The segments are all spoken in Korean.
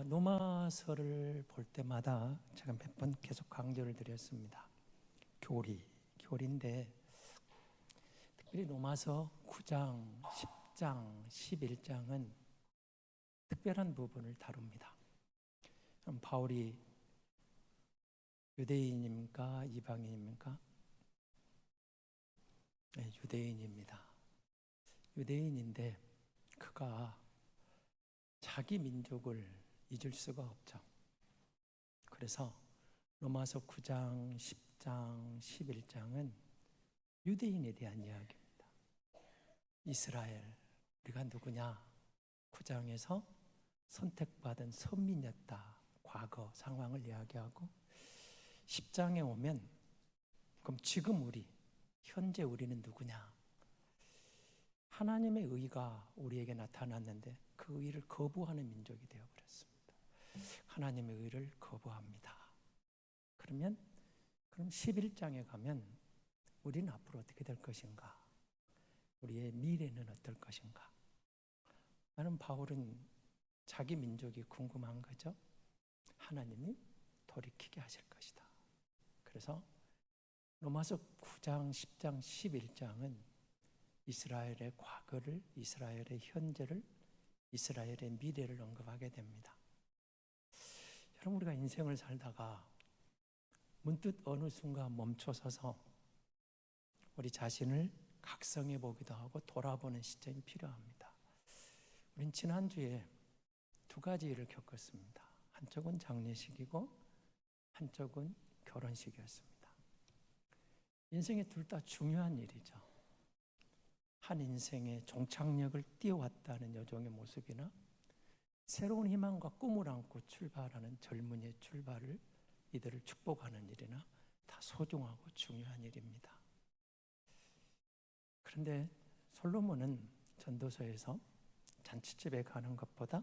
로마서를 볼 때마다 제가 몇 번 계속 강조를 드렸습니다. 교리인데 특별히 로마서 9장, 10장, 11장은 특별한 부분을 다룹니다. 그럼 바울이 유대인입니까? 이방인입니까? 네, 유대인입니다. 유대인인데 그가 자기 민족을 잊을 수가 없죠. 그래서 로마서 9장, 10장, 11장은 유대인에 대한 이야기입니다. 이스라엘, 우리가 누구냐? 9장에서 선택받은 선민이었다. 과거 상황을 이야기하고 10장에 오면 그럼 지금 현재 우리는 누구냐? 하나님의 의가 우리에게 나타났는데 그 의를 거부하는 민족이 되어버렸습니다. 하나님의 의를 거부합니다. 그럼 11장에 가면 우리는 앞으로 어떻게 될 것인가? 우리의 미래는 어떨 것인가? 나는 바울은 자기 민족이 궁금한 거죠. 하나님이 돌이키게 하실 것이다. 그래서 로마서 9장, 10장, 11장은 이스라엘의 과거를, 이스라엘의 현재를, 이스라엘의 미래를 언급하게 됩니다. 여러분, 우리가 인생을 살다가 문득 어느 순간 멈춰서서 우리 자신을 각성해 보기도 하고 돌아보는 시점이 필요합니다. 우린 지난주에 두 가지 일을 겪었습니다. 한쪽은 장례식이고 한쪽은 결혼식이었습니다. 인생에 둘 다 중요한 일이죠. 한 인생의 종착역을 뛰어왔다는 여종의 모습이나 새로운 희망과 꿈을 안고 출발하는 젊은이의 출발을 이들을 축복하는 일이나 다 소중하고 중요한 일입니다. 그런데 솔로몬은 전도서에서 잔치집에 가는 것보다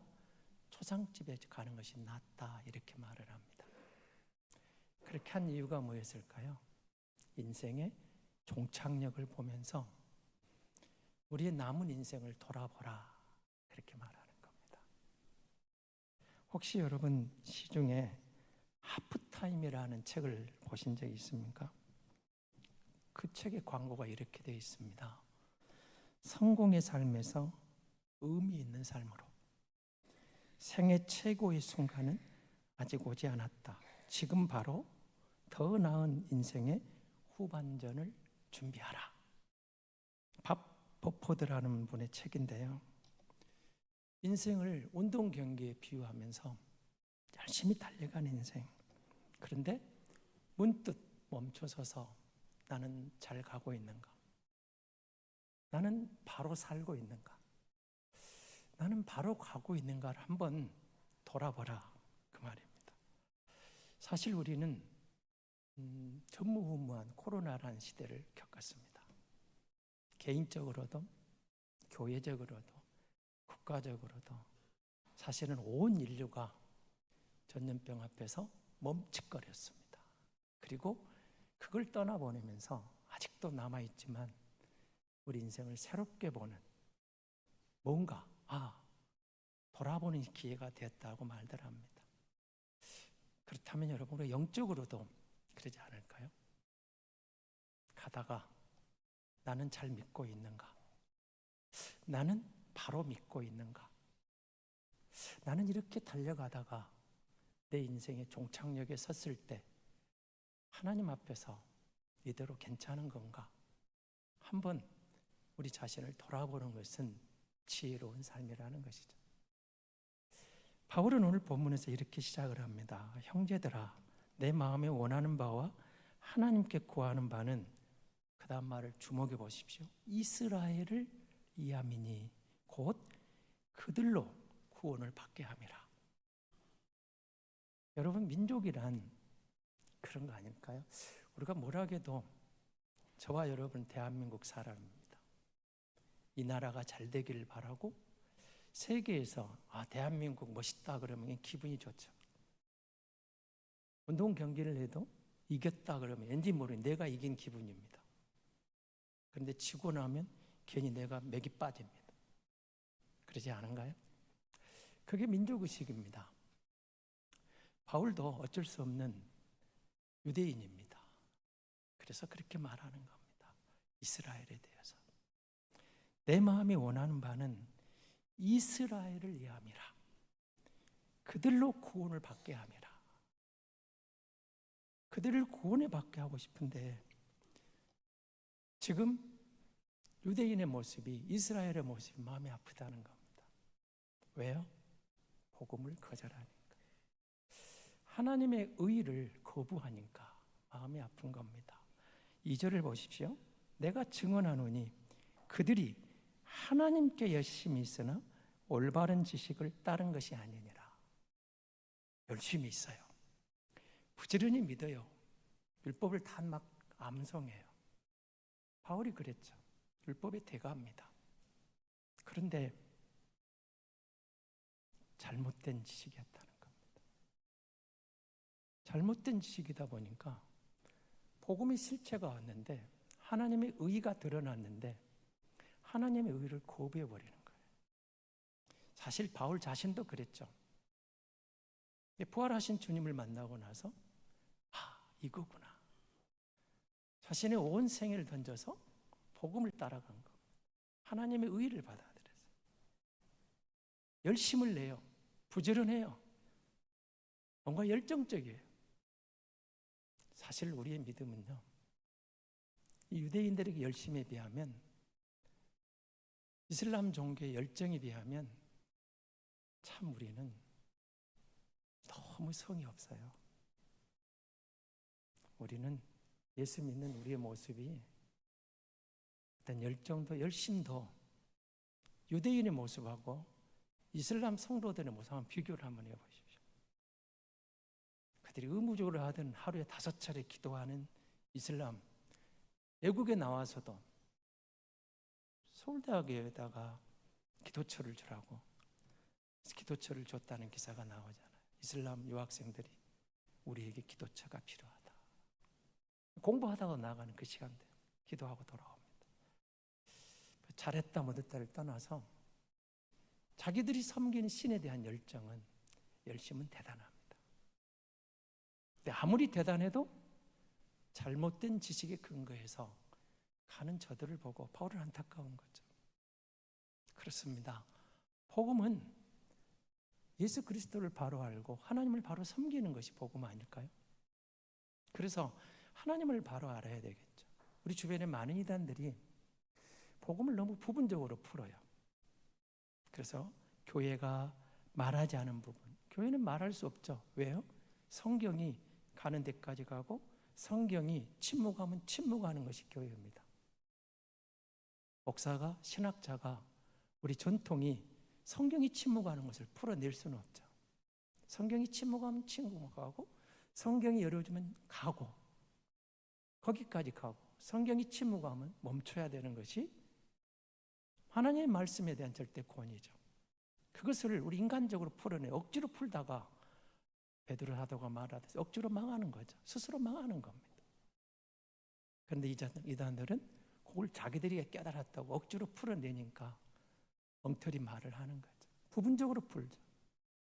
초상집에 가는 것이 낫다 이렇게 말을 합니다. 그렇게 한 이유가 뭐였을까요? 인생의 종착역을 보면서 우리의 남은 인생을 돌아보라 그렇게 말하는 겁니다. 혹시 여러분 시중에 하프타임이라는 책을 보신 적 있습니까? 그 책의 광고가 이렇게 되어 있습니다. 성공의 삶에서 의미 있는 삶으로 생애 최고의 순간은 아직 오지 않았다. 지금 바로 더 나은 인생의 후반전을 준비하라. 밥 버포드라는 분의 책인데요. 인생을 운동 경기에 비유하면서 열심히 달려간 인생. 그런데 문득 멈춰서서 나는 잘 가고 있는가? 나는 바로 살고 있는가? 나는 바로 가고 있는가를 한번 돌아보라 그 말입니다. 사실 우리는 전무후무한 코로나라는 시대를 겪었습니다. 개인적으로도 교회적으로도 국가적으로도 사실은 온 인류가 전염병 앞에서 멈칫거렸습니다. 그리고 그걸 떠나보내면서 아직도 남아있지만 우리 인생을 새롭게 보는 뭔가 돌아보는 기회가 되었다고 말들 합니다. 그렇다면 여러분 우리 영적으로도 그러지 않을까요? 가다가 나는 잘 믿고 있는가? 나는 바로 믿고 있는가? 나는 이렇게 달려가다가 내 인생의 종착역에 섰을 때 하나님 앞에서 이대로 괜찮은 건가? 한번 우리 자신을 돌아보는 것은 지혜로운 삶이라는 것이죠. 바울은 오늘 본문에서 이렇게 시작을 합니다. 형제들아, 내 마음에 원하는 바와 하나님께 구하는 바는 그 다음 말을 주목해 보십시오. 이스라엘을 이함이니 곧 그들로 구원을 받게 함이라. 여러분, 민족이란 그런 거 아닐까요? 우리가 뭐라 해도 저와 여러분 대한민국 사람입니다. 이 나라가 잘 되기를 바라고 세계에서 대한민국 멋있다 그러면 기분이 좋죠. 운동 경기를 해도 이겼다 그러면 왠지 모르게 내가 이긴 기분입니다. 그런데 지고 나면 괜히 내가 맥이 빠집니다. 그러지 않은가요? 그게 민족의식입니다. 바울도 어쩔 수 없는 유대인입니다. 그래서 그렇게 말하는 겁니다. 이스라엘에 대해서. 내 마음이 원하는 바는 이스라엘을 위함이라. 그들로 구원을 받게 함이라. 그들을 구원에 받게 하고 싶은데 지금 유대인의 모습이, 이스라엘의 모습이 마음이 아프다는 겁니다. 왜요? 복음을 거절하니까. 하나님의 의를 거부하니까 마음이 아픈 겁니다. 2절을 보십시오. 내가 증언하노니 그들이 하나님께 열심히 있으나 올바른 지식을 따른 것이 아니니라. 열심히 있어요. 부지런히 믿어요. 율법을 다 막 암송해요. 바울이 그랬죠. 율법에 대가합니다. 그런데 잘못된 지식이었다는 겁니다. 잘못된 지식이다 보니까 복음의 실체가 왔는데 하나님의 의가 드러났는데 하나님의 의를 거부해버리는 거예요. 사실 바울 자신도 그랬죠. 부활하신 주님을 만나고 나서 이거구나. 자신의 온 생애를 던져서 복음을 따라간 겁니다. 하나님의 의를 받아들였어요. 열심을 내요. 부지런해요. 뭔가 열정적이에요. 사실 우리의 믿음은요, 이 유대인들에게 열심에 비하면, 이슬람 종교의 열정에 비하면 참 우리는 너무 성이 없어요. 우리는 예수 믿는 우리의 모습이 어떤 열정도 열심도 유대인의 모습하고 이슬람 성도들의 모습하고 비교를 한번 해보십시오. 그들이 의무적으로 하던 하루에 5차례 기도하는 이슬람, 외국에 나와서도 서울대학에다가 기도처를 주라고 기도처를 줬다는 기사가 나오잖아요. 이슬람 유학생들이 우리에게 기도처가 필요하다. 공부하다가 나가는 그 시간대 기도하고 돌아옵니다. 잘했다 못했다를 떠나서 자기들이 섬기는 신에 대한 열심은 대단합니다. 근데 아무리 대단해도 잘못된 지식에 근거해서 가는 저들을 보고 바울은 안타까운 거죠. 그렇습니다. 복음은 예수 그리스도를 바로 알고 하나님을 바로 섬기는 것이 복음 아닐까요? 그래서 하나님을 바로 알아야 되겠죠. 우리 주변에 많은 이단들이 복음을 너무 부분적으로 풀어요. 그래서 교회가 말하지 않은 부분, 교회는 말할 수 없죠. 왜요? 성경이 가는 데까지 가고 성경이 침묵하면 침묵하는 것이 교회입니다. 목사가, 신학자가, 우리 전통이 성경이 침묵하는 것을 풀어낼 수는 없죠. 성경이 침묵하면 침묵하고 성경이 열어주면 가고 거기까지 가고 성경이 침묵하면 멈춰야 되는 것이 하나님의 말씀에 대한 절대 권위죠. 그것을 우리 인간적으로 풀어내 억지로 풀다가 베드로 사도가 말하듯이 억지로 망하는 거죠. 스스로 망하는 겁니다. 그런데 이단들은 그걸 자기들이 깨달았다고 억지로 풀어내니까 엉터리 말을 하는 거죠. 부분적으로 풀죠.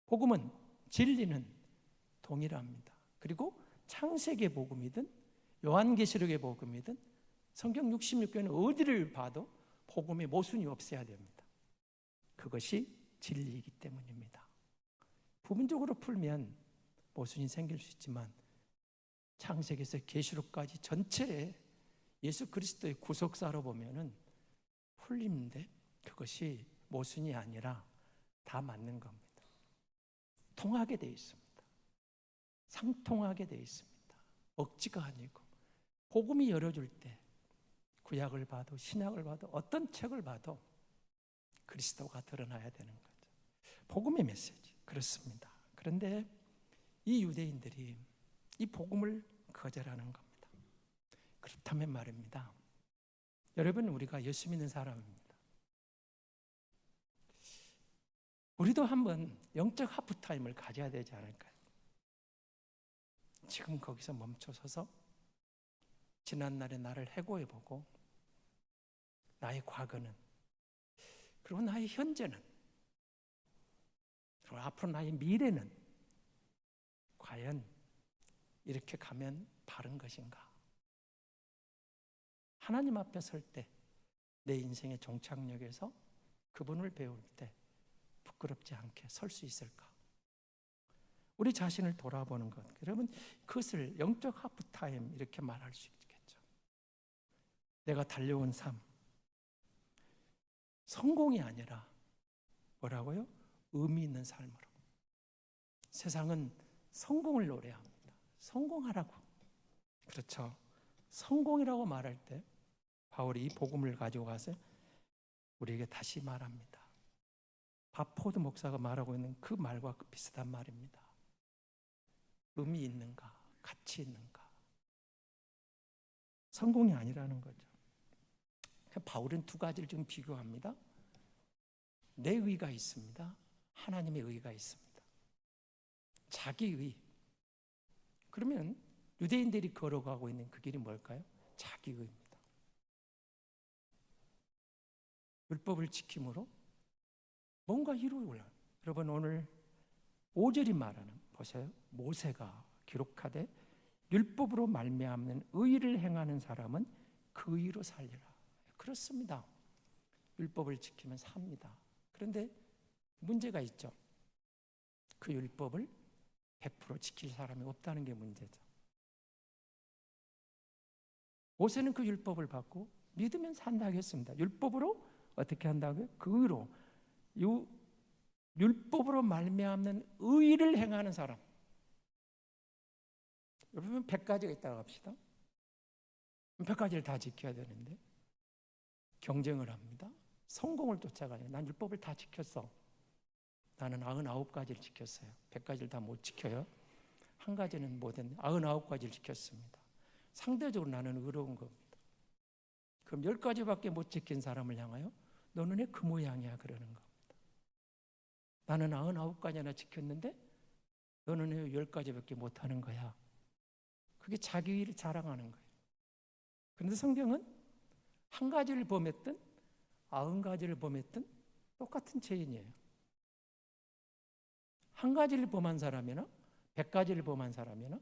복음은 진리는 동일합니다. 그리고 창세기의 복음이든 요한계시록의 복음이든 성경 66권은 어디를 봐도 복음의 모순이 없어야 됩니다. 그것이 진리이기 때문입니다. 부분적으로 풀면 모순이 생길 수 있지만 창세기에서 계시록까지 전체에 예수 그리스도의 구속사로 보면은 풀림인데 그것이 모순이 아니라 다 맞는 겁니다. 통하게 되어 있습니다. 상통하게 되어 있습니다. 억지가 아니고 복음이 열어줄 때 구약을 봐도 신약을 봐도 어떤 책을 봐도 그리스도가 드러나야 되는 거죠. 복음의 메시지 그렇습니다. 그런데 이 유대인들이 이 복음을 거절하는 겁니다. 그렇다면 말입니다. 여러분 우리가 예수 믿는 사람입니다. 우리도 한번 영적 하프타임을 가져야 되지 않을까요? 지금 거기서 멈춰서서 지난날의 나를 해고해보고 나의 과거는 그리고 나의 현재는 그리고 앞으로 나의 미래는 과연 과연 이렇게 가면 바른 것인가? 하나님 앞에 설 때 내 인생의 종착역에서 그분을 배울 때 부끄럽지 않게 설 수 있을까? 우리 자신을 돌아보는 것. 여러분, 그것을 영적 하프타임 이렇게 말할 수 있겠죠. 내가 달려온 삶, 성공이 아니라 뭐라고요? 의미 있는 삶으로. 세상은 성공을 노래합니다. 성공하라고. 그렇죠. 성공이라고 말할 때 바울이 이 복음을 가지고 가서 우리에게 다시 말합니다. 바포드 목사가 말하고 있는 그 말과 비슷한 말입니다. 의미 있는가? 가치 있는가? 성공이 아니라는 거죠. 바울은 두 가지를 지금 비교합니다. 내 의가 있습니다. 하나님의 의가 있습니다. 자기의. 그러면 유대인들이 걸어가고 있는 그 길이 뭘까요? 자기의입니다. 율법을 지킴으로 뭔가 이루어올라. 여러분 오늘 5절이 말하는 보세요. 모세가 기록하되 율법으로 말미암는 의를 행하는 사람은 그 의로 살리라. 그렇습니다. 율법을 지키면 삽니다. 그런데 문제가 있죠. 그 율법을 100% 지킬 사람이 없다는 게 문제죠. 모세는 그 율법을 받고 믿으면 산다고 했습니다. 율법으로 어떻게 한다고요? 그 의로. 율법으로 말미암는 의를 행하는 사람. 여러분 100가지가 있다고 합시다. 100가지를 다 지켜야 되는데 경쟁을 합니다. 성공을 쫓아가요. 난 율법을 다 지켰어. 나는 99가지를 지켰어요. 100가지를 다 못 지켜요. 한 가지는 못했는데 99가지를 지켰습니다. 상대적으로 나는 의로운 겁니다. 그럼 10가지밖에 못 지킨 사람을 향하여 너는 왜 그 모양이야 그러는 겁니다. 나는 99가지나 지켰는데 너는 왜 10가지밖에 못하는 거야. 그게 자기를 자랑하는 거예요. 그런데 성경은 한 가지를 범했든 90가지를 범했든 똑같은 죄인이에요. 한 가지를 범한 사람이나 100가지를 범한 사람이나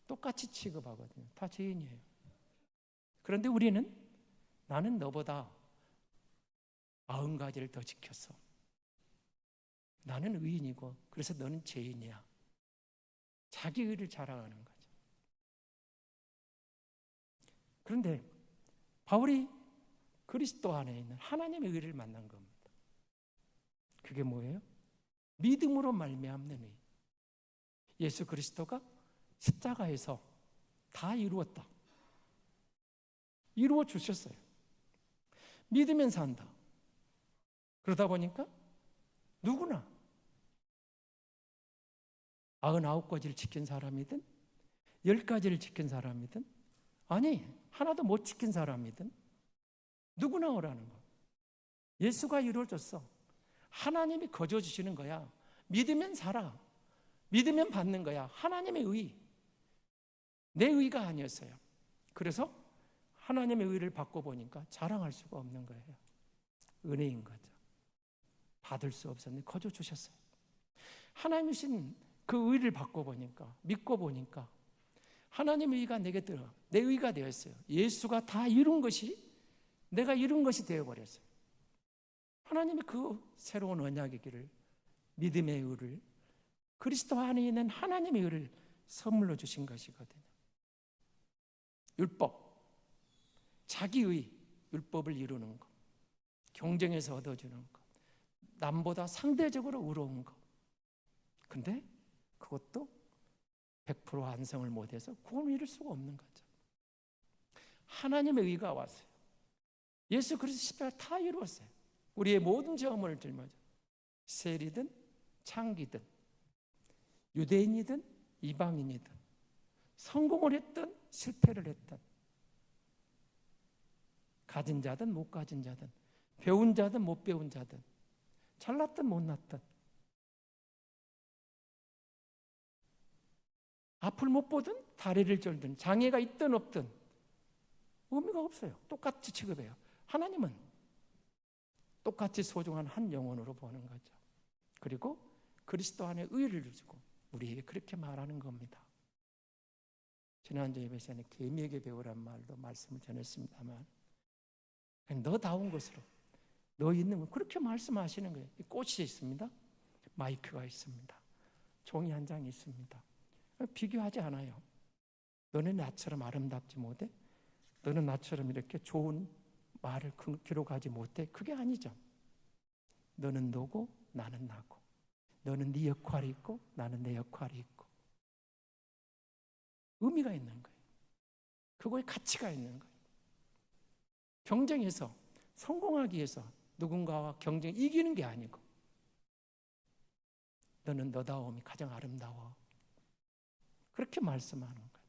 똑같이 취급하거든요. 다 죄인이에요. 그런데 우리는 나는 너보다 90가지를 더 지켰어. 나는 의인이고 그래서 너는 죄인이야. 자기 의를 자랑하는 거죠. 그런데 바울이 그리스도 안에 있는 하나님의 의를 만난 겁니다. 그게 뭐예요? 믿음으로 말미암는 의. 예수 그리스도가 십자가에서 다 이루었다. 이루어 주셨어요. 믿으면 산다. 그러다 보니까 누구나 99가지를 지킨 사람이든 10가지를 지킨 사람이든 아니 하나도 못 지킨 사람이든 누구나 오라는 거. 예수가 이루어졌어. 하나님이 거저 주시는 거야. 믿으면 살아. 믿으면 받는 거야. 하나님의 의. 내 의가 아니었어요. 그래서 하나님의 의를 받고 보니까 자랑할 수가 없는 거예요. 은혜인 거죠. 받을 수 없었는데 거저 주셨어요. 하나님 주신 그 의를 받고 보니까 믿고 보니까 하나님의 의가 내게 들어 내 의가 되었어요. 예수가 다 이룬 것이 내가 이룬 것이 되어버렸어요. 하나님이 그 새로운 언약의 길을 믿음의 의를 그리스도 안에 있는 하나님의 의를 선물로 주신 것이거든요. 율법, 자기의 율법을 이루는 것, 경쟁에서 얻어주는 것, 남보다 상대적으로 의로운 것. 근데 그것도 100% 완성을 못해서 구원을 이룰 수가 없는 거죠. 하나님의 의가 왔어요. 예수 그리스도 십자가 다 이루었어요. 우리의 모든 죄업을 짊어져 세리든 창기든 유대인이든 이방인이든 성공을 했든 실패를 했든 가진 자든 못 가진 자든 배운 자든 못 배운 자든 잘났든 못났든 앞을 못 보든 다리를 절든 장애가 있든 없든 의미가 없어요. 똑같이 취급해요. 하나님은 똑같이 소중한 한 영혼으로 보는 거죠. 그리고 그리스도 안에 의를 주시고 우리에게 그렇게 말하는 겁니다. 지난주 예배에서는 개미에게 배우란 말도 말씀을 전했습니다만, 너다운 것으로, 너 있는 것, 그렇게 말씀하시는 거예요. 꽃이 있습니다. 마이크가 있습니다. 종이 한 장이 있습니다. 비교하지 않아요. 너는 나처럼 아름답지 못해? 너는 나처럼 이렇게 좋은 말을 기록하지 못해? 그게 아니죠. 너는 너고 나는 나고, 너는 네 역할이 있고 나는 내 역할이 있고, 의미가 있는 거예요. 그거에 가치가 있는 거예요. 경쟁에서 성공하기 위해서 누군가와 경쟁 이기는 게 아니고, 너는 너다움이 가장 아름다워. 그렇게 말씀하는 거예요.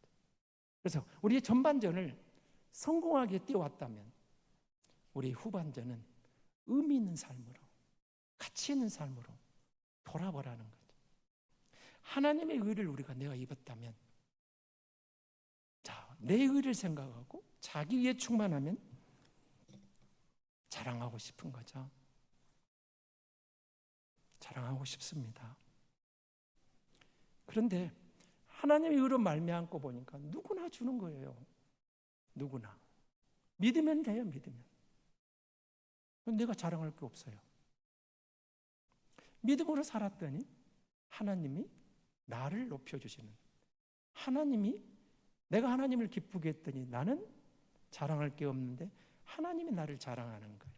그래서 우리의 전반전을 성공하게 띄워왔다면 우리 후반전은 의미 있는 삶으로, 가치 있는 삶으로 돌아보라는 거죠. 하나님의 의를 내가 입었다면, 자, 내 의를 생각하고 자기 의에 충만하면 자랑하고 싶은 거죠. 자랑하고 싶습니다. 그런데 하나님의 의로 말미암고 보니까 누구나 주는 거예요. 누구나. 믿으면 돼요. 믿으면. 내가 자랑할 게 없어요. 믿음으로 살았더니 하나님이 나를 높여주시는, 하나님이, 내가 하나님을 기쁘게 했더니 나는 자랑할 게 없는데 하나님이 나를 자랑하는 거예요.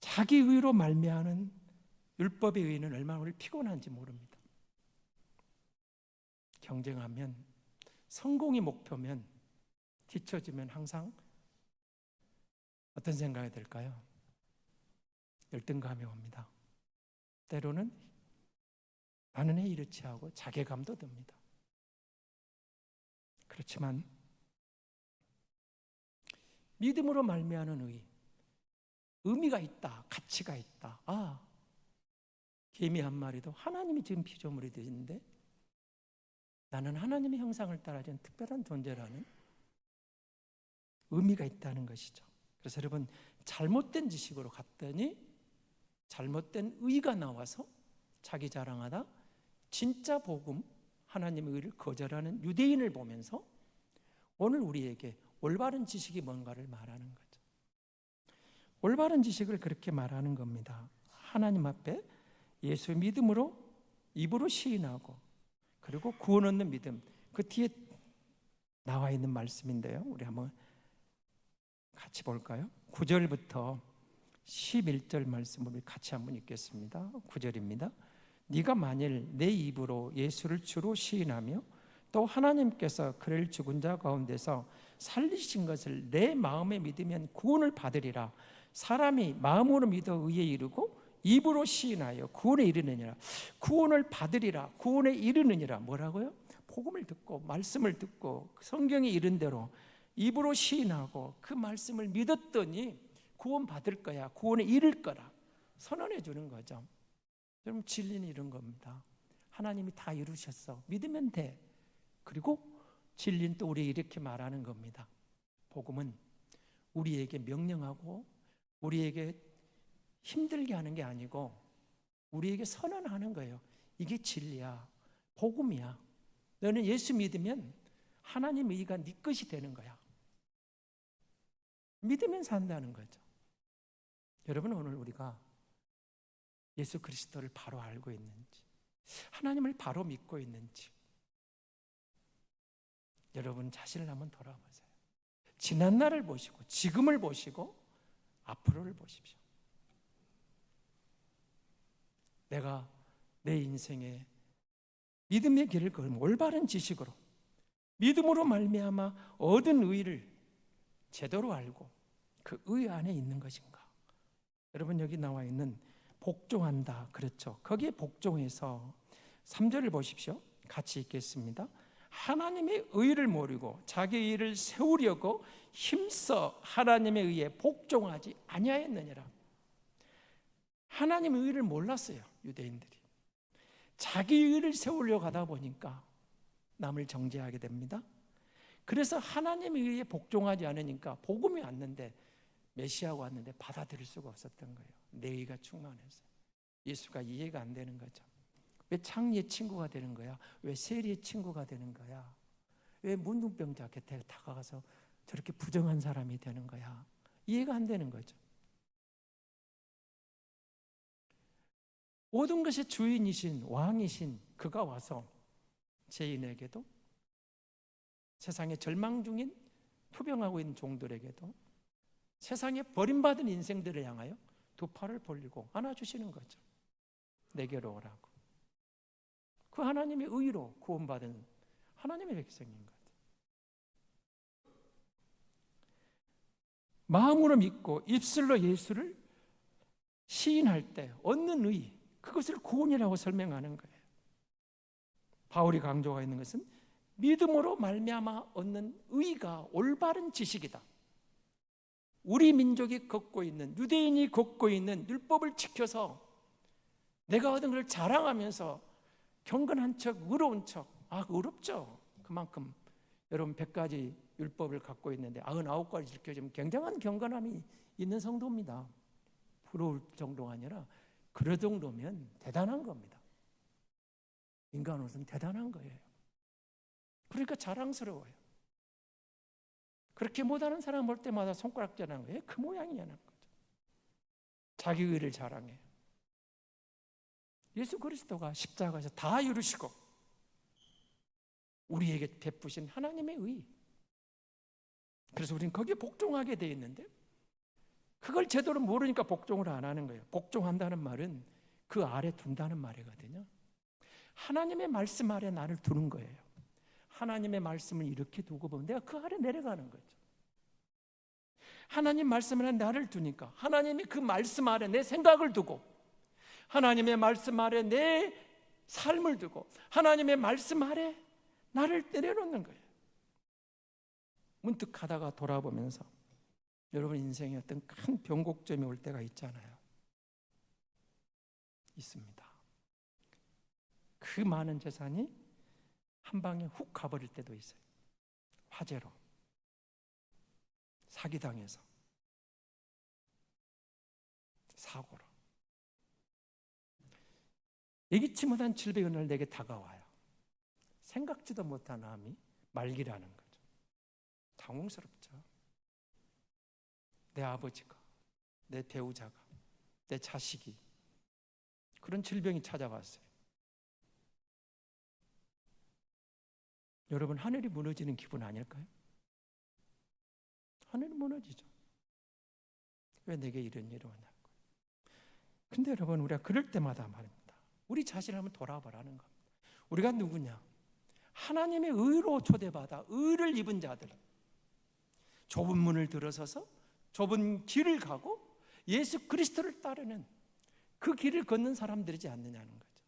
자기 의로 말미암는 율법의 의는 얼마나 우리 피곤한지 모릅니다. 경쟁하면, 성공이 목표면, 뒤처지면 항상 어떤 생각이 들까요? 열등감이 옵니다. 때로는 나는 왜 이렇지 하고 자괴감도 듭니다. 그렇지만 믿음으로 말미암는 의, 의미가 있다, 가치가 있다. 아, 개미 한 마리도 하나님이 지은 피조물이 되는데 나는 하나님의 형상을 따라진 특별한 존재라는 의미가 있다는 것이죠. 그래서 여러분, 잘못된 지식으로 갔더니 잘못된 의가 나와서 자기 자랑하다 진짜 복음, 하나님의 의를 거절하는 유대인을 보면서 오늘 우리에게 올바른 지식이 뭔가를 말하는 거죠. 올바른 지식을 그렇게 말하는 겁니다. 하나님 앞에 예수 믿음으로 입으로 시인하고, 그리고 구원 얻는 믿음, 그 뒤에 나와 있는 말씀인데요. 우리 한번 같이 볼까요? 9절부터 11절 말씀을 같이 한번 읽겠습니다. 9절입니다. 네가 만일 내 입으로 예수를 주로 시인하며 또 하나님께서 그를 죽은 자 가운데서 살리신 것을 내 마음에 믿으면 구원을 받으리라. 사람이 마음으로 믿어 의에 이르고 입으로 시인하여 구원에 이르느니라. 구원을 받으리라. 구원에 이르느니라. 뭐라고요? 복음을 듣고 말씀을 듣고 성경에 이른 대로 입으로 시인하고 그 말씀을 믿었더니 구원 받을 거야. 구원에 이를 거라. 선언해 주는 거죠. 여러분, 진리는 이런 겁니다. 하나님이 다 이루셨어. 믿으면 돼. 그리고 진리는 또 우리에게 이렇게 말하는 겁니다. 복음은 우리에게 명령하고 우리에게 힘들게 하는 게 아니고 우리에게 선언하는 거예요. 이게 진리야. 복음이야. 너는 예수 믿으면 하나님의 의가 네 것이 되는 거야. 믿으면 산다는 거죠. 여러분, 오늘 우리가 예수 그리스도를 바로 알고 있는지, 하나님을 바로 믿고 있는지 여러분 자신을 한번 돌아보세요. 지난 날을 보시고 지금을 보시고 앞으로를 보십시오. 내가 내 인생에 믿음의 길을 걸으면 올바른 지식으로 믿음으로 말미암아 얻은 의를 제대로 알고 그 의 안에 있는 것인가? 여러분, 여기 나와 있는 복종한다, 그렇죠? 거기에 복종해서 3절을 보십시오. 같이 읽겠습니다. 하나님의 의를 모르고 자기 의를 세우려고 힘써 하나님의 의에 복종하지 아니하였느니라. 하나님의 의를 몰랐어요, 유대인들이. 자기 의를 세우려고 하다 보니까 남을 정죄하게 됩니다. 그래서 하나님의 의에 복종하지 않으니까 복음이 왔는데 메시아가 왔는데 받아들일 수가 없었던 거예요. 내 의가 충만해서. 예수가 이해가 안 되는 거죠. 왜 창리의 친구가 되는 거야? 왜 세리의 친구가 되는 거야? 왜 문둥병자 곁에 다가가서 저렇게 부정한 사람이 되는 거야? 이해가 안 되는 거죠. 모든 것의 주인이신 왕이신 그가 와서 죄인에게도, 세상에 절망 중인 투병하고 있는 종들에게도, 세상에 버림받은 인생들을 향하여 두 팔을 벌리고 안아주시는 거죠. 내게로 오라고. 그 하나님의 의로 구원받은 하나님의 백성인 거죠. 마음으로 믿고 입술로 예수를 시인할 때 얻는 의, 그것을 구원이라고 설명하는 거예요. 바울이 강조하고 있는 것은 믿음으로 말미암아 얻는 의가 올바른 지식이다. 우리 민족이 걷고 있는, 유대인이 걷고 있는 율법을 지켜서 내가 얻은 걸 자랑하면서 경건한 척, 의로운 척. 의롭죠. 그만큼 여러분 100가지 율법을 갖고 있는데 99가지 지켜지면 굉장한 경건함이 있는 성도입니다. 부러울 정도가 아니라 그 정도면 대단한 겁니다. 인간으로서는 대단한 거예요. 그러니까 자랑스러워요. 그렇게 못하는 사람 볼 때마다 손가락질하는 거예요. 그 모양이냐는 거죠. 자기 의를 자랑해요. 예수 그리스도가 십자가에서 다 이루시고 우리에게 베푸신 하나님의 의. 그래서 우리는 거기에 복종하게 되어 있는데 그걸 제대로 모르니까 복종을 안 하는 거예요. 복종한다는 말은 그 아래 둔다는 말이거든요. 하나님의 말씀 아래 나를 두는 거예요. 하나님의 말씀을 이렇게 두고 보면 내가 그 아래 내려가는 거죠. 하나님 말씀 아래 나를 두니까 하나님이 그 말씀 아래 내 생각을 두고 하나님의 말씀 아래 내 삶을 두고 하나님의 말씀 아래 나를 내려놓는 거예요. 문득 하다가 돌아보면서 여러분 인생에 어떤 큰 변곡점이 올 때가 있잖아요. 있습니다. 그 많은 재산이 한 방에 훅 가버릴 때도 있어요. 화재로, 사기당해서, 사고로. 예기치 못한 질병이 어느 날 내게 다가와요. 생각지도 못한 암이 말기라는 거죠. 당황스럽죠. 내 아버지가, 내 배우자가, 내 자식이 그런 질병이 찾아왔어요. 여러분 하늘이 무너지는 기분 아닐까요? 하늘이 무너지죠. 왜 내게 이런 일이 오냐고. 근데 여러분 우리가 그럴 때마다 말입니다. 우리 자신을 한번 돌아보라는 겁니다. 우리가 누구냐? 하나님의 의로 초대받아 의를 입은 자들, 좁은 문을 들어서서 좁은 길을 가고 예수 그리스도를 따르는 그 길을 걷는 사람들이지 않느냐는 거죠.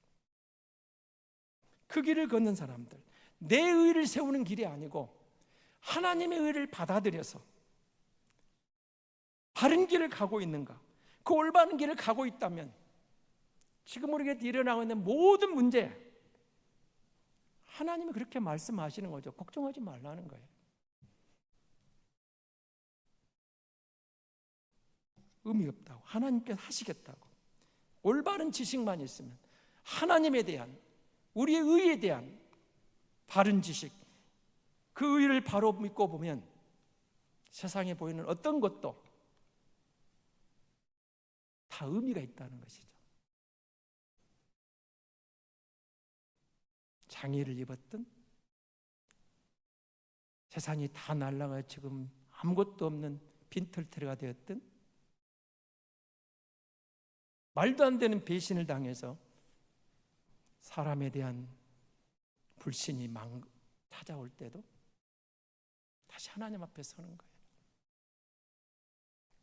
그 길을 걷는 사람들, 내 의를 세우는 길이 아니고 하나님의 의를 받아들여서 바른 길을 가고 있는가? 그 올바른 길을 가고 있다면 지금 우리에게 일어나고 있는 모든 문제 하나님이 그렇게 말씀하시는 거죠. 걱정하지 말라는 거예요. 의미 없다고, 하나님께서 하시겠다고. 올바른 지식만 있으면 하나님에 대한, 우리의 의에 대한 바른 지식, 그 의를 바로 믿고 보면 세상에 보이는 어떤 것도 다 의미가 있다는 것이죠. 장애를 입었든 세상이 다 날아가 지금 아무것도 없는 빈털터리가 되었든 말도 안 되는 배신을 당해서 사람에 대한 불신이 찾아올 때도 다시 하나님 앞에 서는 거예요.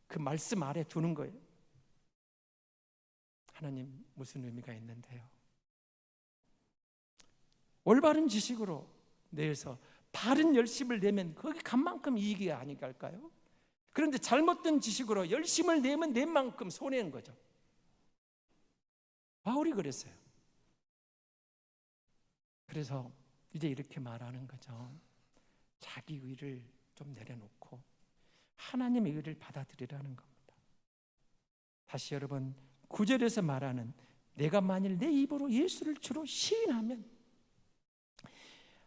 그 말씀 아래 두는 거예요. 하나님 무슨 의미가 있는데요? 올바른 지식으로 내서 바른 열심을 내면 거기 간 만큼 이익이 아닐까요? 그런데 잘못된 지식으로 열심을 내면 낸 만큼 손해인 거죠. 바울이 그랬어요. 그래서 이제 이렇게 말하는 거죠. 자기 의를 좀 내려놓고 하나님의 의를 받아들이라는 겁니다. 다시 여러분, 9절에서 말하는 내가 만일 내 입으로 예수를 주로 시인하면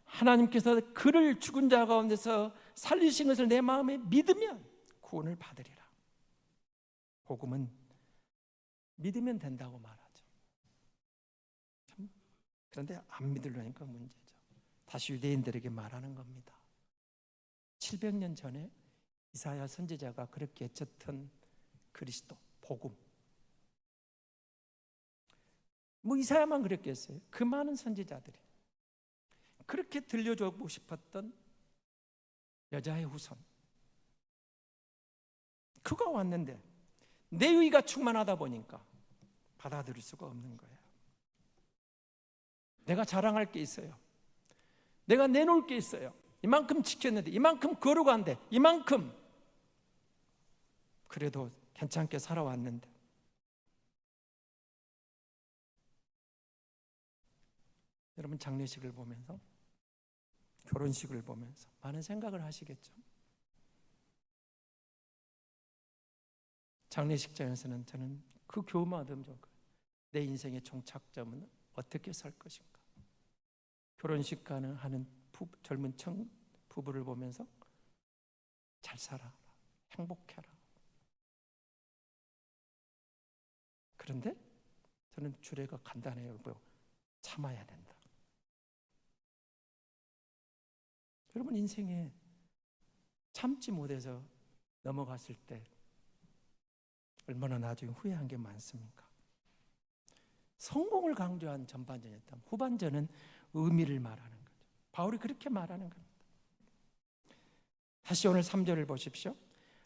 하나님께서 그를 죽은 자 가운데서 살리신 것을 내 마음에 믿으면 구원을 받으리라. 복음은 믿으면 된다고 말하죠. 그런데 안 믿으려니까 문제죠. 다시 유대인들에게 말하는 겁니다. 700년 전에 이사야 선지자가 그렇게 외쳤던 그리스도, 복음. 뭐 이사야만 그랬겠어요? 그 많은 선지자들이 그렇게 들려주고 싶었던 여자의 후손, 그가 왔는데 내 의가 충만하다 보니까 받아들일 수가 없는 거예요. 내가 자랑할 게 있어요. 내가 내놓을 게 있어요. 이만큼 지켰는데, 이만큼 거룩한데, 이만큼 그래도 괜찮게 살아왔는데. 여러분, 장례식을 보면서, 결혼식을 보면서 많은 생각을 하시겠죠. 장례식장에서는 저는 그 교훈만 얻은 거예요. 내 인생의 종착점은 어떻게 살 것인가. 결혼식 가는 하는 젊은 부부를 보면서 잘 살아라, 행복해라. 그런데 저는 주례가 간단해요. 참아야 된다. 여러분, 인생에 참지 못해서 넘어갔을 때 얼마나 나중에 후회한 게 많습니까? 성공을 강조한 전반전이었다면 후반전은 의미를 말하는 거죠. 바울이 그렇게 말하는 겁니다. 다시 오늘 3절을 보십시오.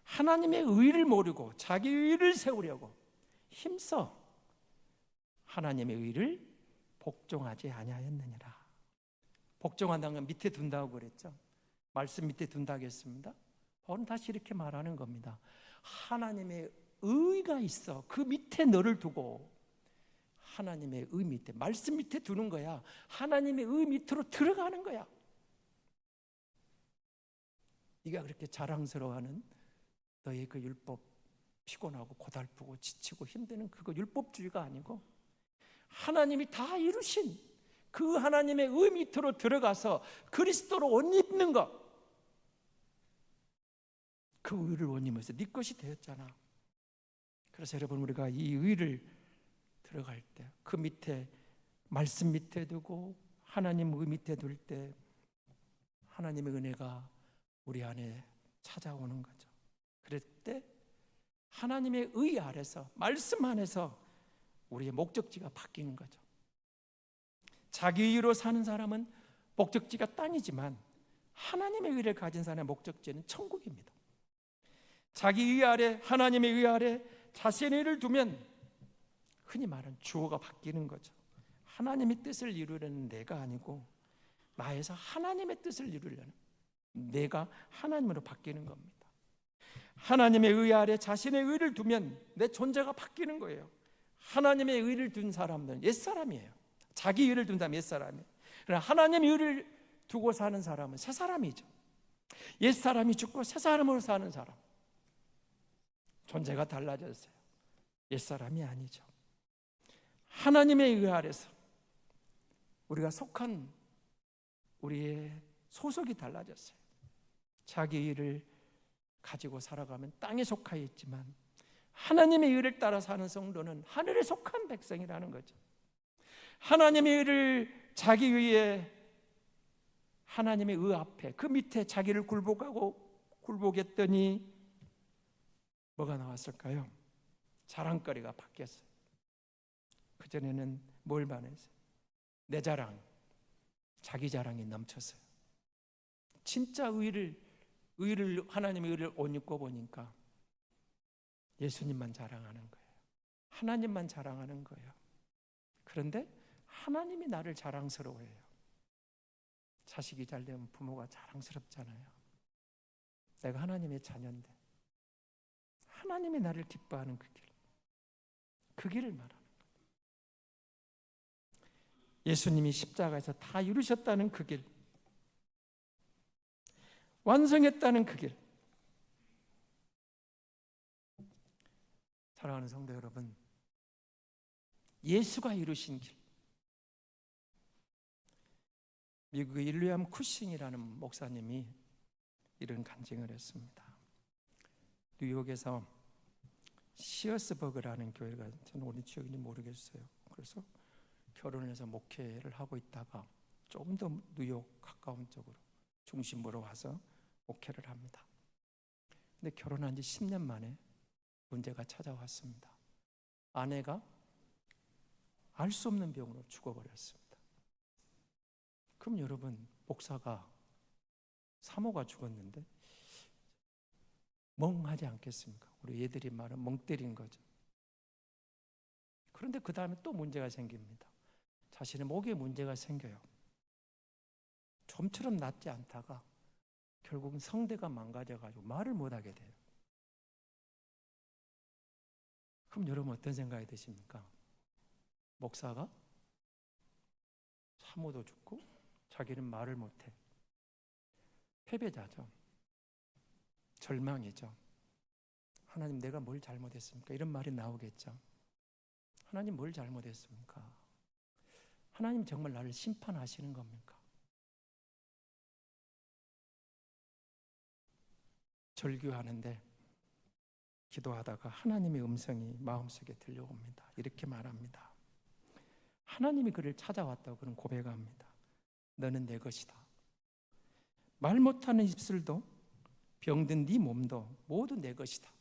하나님의 의를 모르고 자기 의를 세우려고 힘써 하나님의 의를 복종하지 아니하였느니라. 복종한다는 건 밑에 둔다고 그랬죠. 말씀 밑에 둔다고 했습니다. 바울은 다시 이렇게 말하는 겁니다. 하나님의 의가 있어. 그 밑에 너를 두고 하나님의 의 밑에, 말씀 밑에 두는 거야. 하나님의 의 밑으로 들어가는 거야. 네가 그렇게 자랑스러워하는 너의 그 율법, 피곤하고 고달프고 지치고 힘드는 그거 율법주의가 아니고 하나님이 다 이루신 그 하나님의 의 밑으로 들어가서 그리스도로 옷 입는 것, 그 의를 옷 입으면서 네 것이 되었잖아. 그래서 여러분, 우리가 이 의를 들어갈 때 그 밑에, 말씀 밑에 두고 하나님 의 밑에 둘 때 하나님의 은혜가 우리 안에 찾아오는 거죠. 그럴 때 하나님의 의 아래서, 말씀 안에서 우리의 목적지가 바뀌는 거죠. 자기 의로 사는 사람은 목적지가 땅이지만 하나님의 의를 가진 사람의 목적지는 천국입니다. 자기 의 아래, 하나님의 의 아래 자신의 의를 두면 흔히 말하는 주어가 바뀌는 거죠. 하나님의 뜻을 이루려는 내가 아니고 나에서 하나님의 뜻을 이루려는 내가 하나님으로 바뀌는 겁니다. 하나님의 의 아래 자신의 의를 두면 내 존재가 바뀌는 거예요. 하나님의 의를 둔 사람들은 옛사람이에요. 자기 의를 둔 사람은 옛사람이에요. 그러나 하나님의 의를 두고 사는 사람은 새사람이죠. 옛사람이 죽고 새사람으로 사는 사람, 존재가 달라졌어요. 옛사람이 아니죠. 하나님의 의 아래서 우리가 속한 우리의 소속이 달라졌어요. 자기 의를 가지고 살아가면 땅에 속하여 있지만 하나님의 의를 따라 사는 성도는 하늘에 속한 백성이라는 거죠. 하나님의 의를 자기 의에, 하나님의 의 앞에, 그 밑에 자기를 굴복했더니 뭐가 나왔을까요? 자랑거리가 바뀌었어요. 그전에는 뭘 반했어요? 내 자랑, 자기 자랑이 넘쳤어요. 진짜 의를 하나님의 의를 옷 입고 보니까 예수님만 자랑하는 거예요. 하나님만 자랑하는 거예요. 그런데 하나님이 나를 자랑스러워해요. 자식이 잘 되면 부모가 자랑스럽잖아요. 내가 하나님의 자녀인데 하나님이 나를 기뻐하는 그 길을 말하는 거예요. 예수님이 십자가에서 다 이루셨다는 그 길, 완성했다는 그 길, 사랑하는 성도 여러분, 예수가 이루신 길. 미국의 윌리엄 쿠싱이라는 목사님이 이런 간증을 했습니다. 뉴욕에서 시어스버그라는 교회가, 저는 어느 지역인지 모르겠어요. 그래서 결혼을 해서 목회를 하고 있다가 조금 더 뉴욕 가까운 쪽으로 중심부로 와서 목회를 합니다. 근데 결혼한 지 10년 만에 문제가 찾아왔습니다. 아내가 알 수 없는 병으로 죽어버렸습니다. 그럼 여러분, 목사가, 사모가 죽었는데 멍하지 않겠습니까? 우리 애들이 말은 멍 때린 거죠. 그런데 그 다음에 또 문제가 생깁니다. 자신의 목에 문제가 생겨요. 좀처럼 낫지 않다가 결국은 성대가 망가져가지고 말을 못하게 돼요. 그럼 여러분 어떤 생각이 드십니까? 목사가 사모도 죽고 자기는 말을 못해. 패배자죠. 절망이죠. 하나님, 내가 뭘 잘못했습니까? 이런 말이 나오겠죠. 하나님, 뭘 잘못했습니까? 하나님 정말 나를 심판하시는 겁니까? 절규하는데 기도하다가 하나님의 음성이 마음속에 들려옵니다. 이렇게 말합니다. 하나님이 그를 찾아왔다고 그는 고백합니다. 너는 내 것이다. 말 못하는 입술도 병든 네 몸도 모두 내 것이다.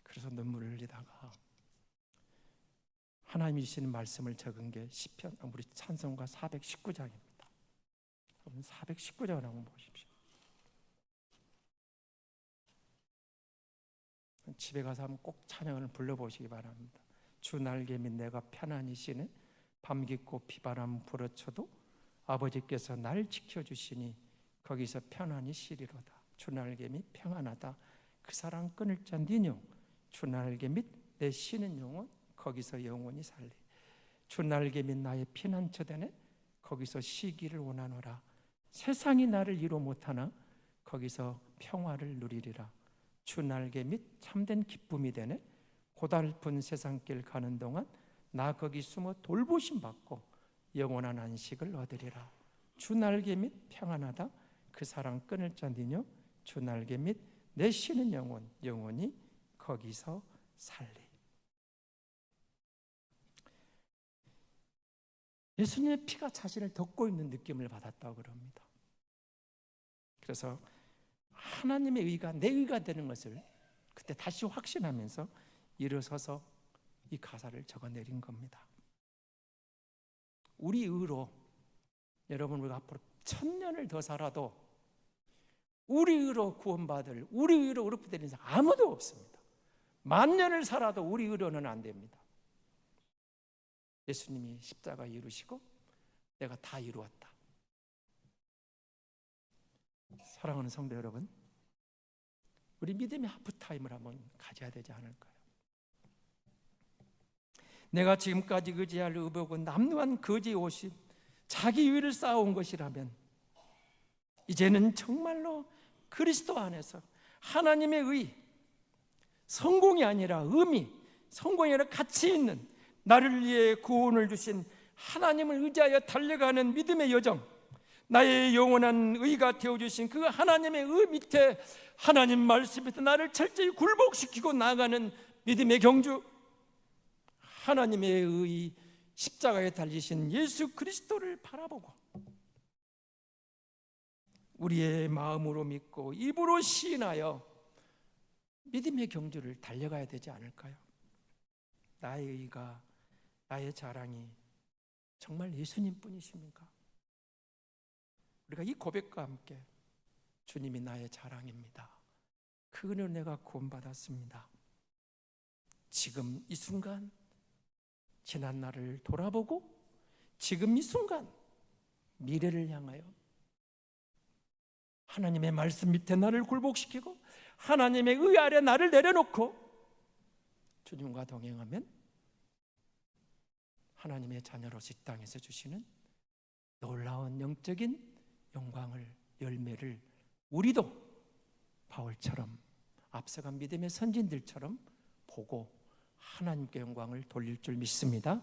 그래서 눈물을 흘리다가 하나님이 주시는 말씀을 적은 게 시편, 우리 찬송가 419장입니다. 419장을 한번 보십시오. 집에 가서 한번 꼭 찬양을 불러보시기 바랍니다. 주 날개 및 내가 편안히 쉬네 밤 깊고 비바람 불어쳐도 아버지께서 날 지켜주시니 거기서 편안히 쉬리로다. 주 날개 및 평안하다. 그 사랑 끊을 자 니뇽. 주 날개 및 내 쉬는 영혼 거기서 영원히 살리. 주 날개 및 나의 피난처 되네 거기서 쉬기를 원하노라. 세상이 나를 이루 못하나 거기서 평화를 누리리라. 주 날개 및 참된 기쁨이 되네 고달픈 세상길 가는 동안 나 거기 숨어 돌보심 받고 영원한 안식을 얻으리라. 주 날개 및 평안하다. 그 사랑 끊을 자 니뇽. 주 날개 및 내 쉬는 영혼 영원히 거기서 살리. 예수님의 피가 자신을 덮고 있는 느낌을 받았다고 그럽니다. 그래서 하나님의 의가 내 의가 되는 것을 그때 다시 확신하면서 일어서서 이 가사를 적어내린 겁니다. 우리 의로 여러분, 우리가 앞으로 1000년을 더 살아도 우리 의로 구원받을, 우리 의로 의롭게 인생 아무도 없습니다. 10,000년을 살아도 우리 의로는 안 됩니다. 예수님이 십자가 이루시고 내가 다 이루었다. 사랑하는 성도 여러분, 우리 믿음의 하프타임을 한번 가져야 되지 않을까요? 내가 지금까지 의지할 의복은 남루한 거지 옷이 자기 의를 쌓아온 것이라면 이제는 정말로 그리스도 안에서 하나님의 의, 성공이 아니라 의미, 성공이 아니라 가치 있는 나를 위해 구원을 주신 하나님을 의지하여 달려가는 믿음의 여정, 나의 영원한 의가 되어주신 그 하나님의 의 밑에 하나님 말씀 밑에 나를 철저히 굴복시키고 나아가는 믿음의 경주, 하나님의 의 십자가에 달리신 예수 그리스도를 바라보고 우리의 마음으로 믿고 입으로 시인하여 믿음의 경주를 달려가야 되지 않을까요? 나의 의가, 나의 자랑이 정말 예수님 뿐이십니까? 우리가 이 고백과 함께 주님이 나의 자랑입니다. 그 은혜로 내가 구원받았습니다. 지금 이 순간 지난 날을 돌아보고 지금 이 순간 미래를 향하여 하나님의 말씀 밑에 나를 굴복시키고 하나님의 의 아래 나를 내려놓고 주님과 동행하면 하나님의 자녀로서 이 땅에서 주시는 놀라운 영적인 영광을, 열매를 우리도 바울처럼 앞서간 믿음의 선진들처럼 보고 하나님께 영광을 돌릴 줄 믿습니다.